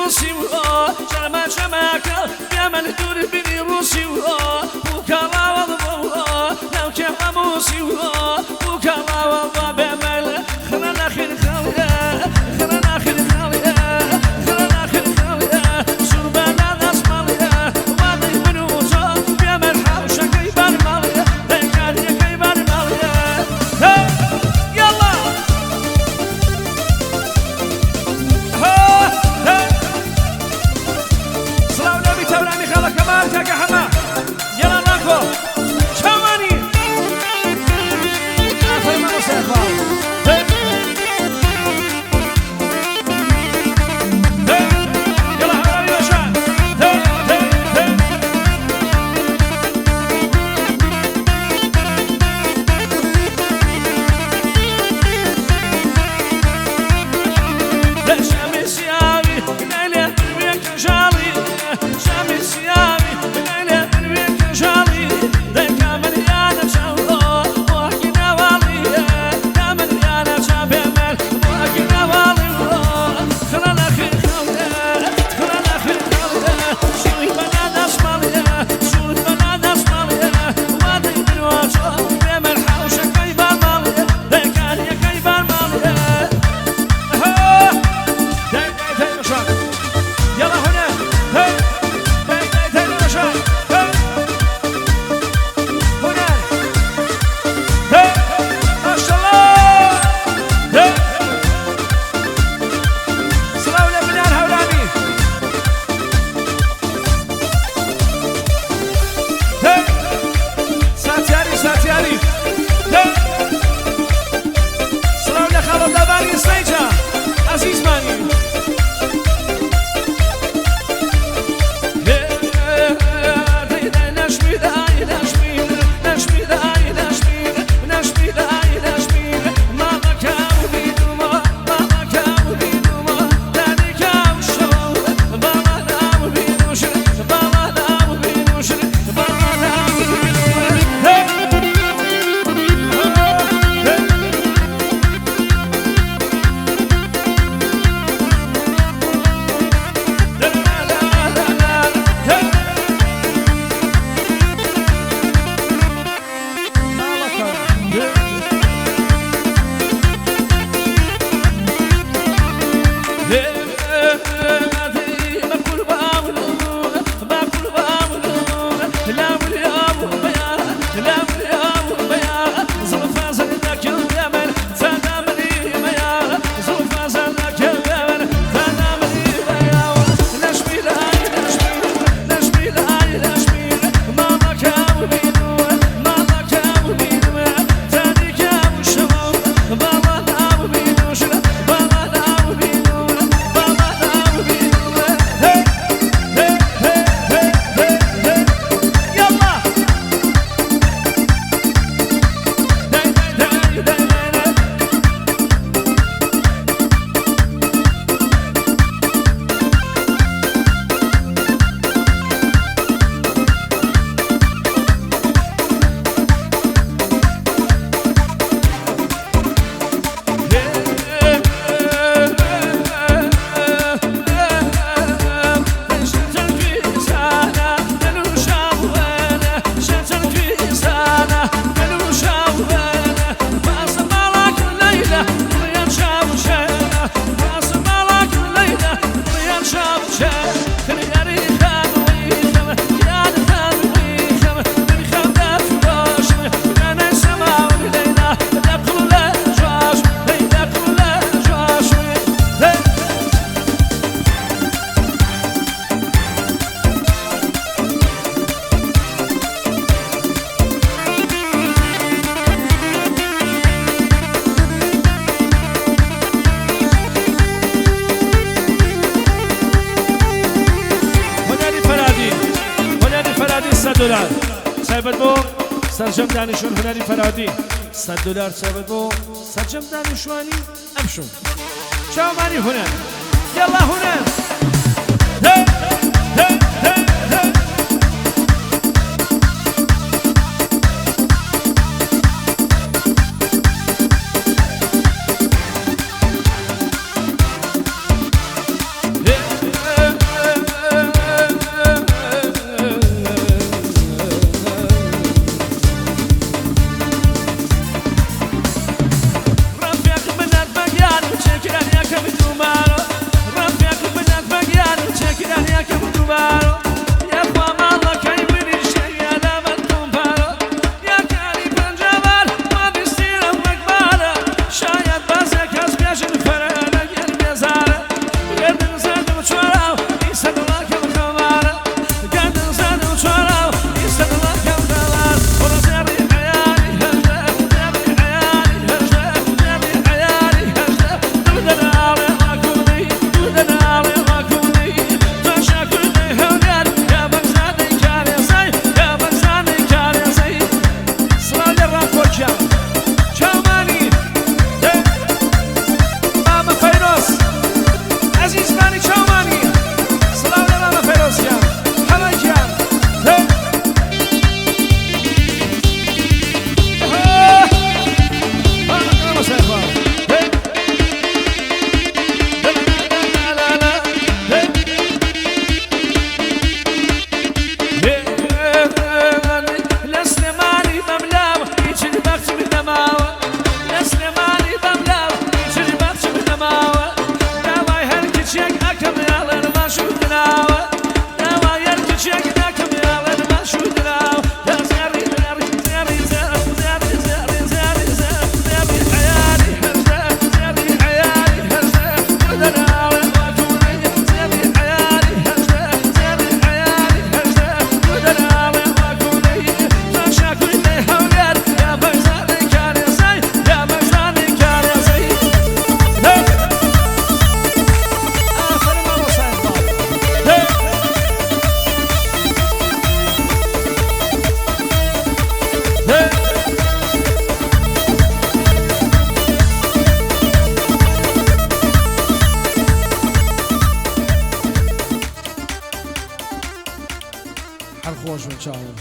روسی و شما کل بیا من دور بینی روسی و بوکالا و لو که موسی و بوکالا و بمل خلنا خیر خاله خلنا خیر خاله خلنا خیر خاله سربنا ناس ماله وادي منوزا بیا من حوش کی بر ماله دکان کی بر ماله يلا صلاة النبي تولاني خلا كمان تاك حما يلا ناكو شواني آخر ما نصيحة يلا حبايبي وشان شمس يابي ليلة بيك جالي شمس يابي ليلة بيك جالي ذيك مليانة شوقة وحكينا والي يا مليانة شبابل وحكينا والي خلنا خير خلنا خلنا خير خلنا شوي بنا نسمعلي شوي بنا نسمعلي وادي من وجه بمن حوشة كيبان مالي ذيك هي كيبان مالي يلا هنا هاي هاي نشاط هاي هنا هاي ما شاء الله هاي صلاة لبنان هولامي هاي ساتياري ساتياري هاي صلاة لخالد دباني سيجا عزيز ماني $100 ثابت بو سرجم دانشون هنری فرادی $100 ثابت بو سرجم دانشوانی امشون شامانی هنر يلا هنر هي هي هي هي حال خوش من شاء الله.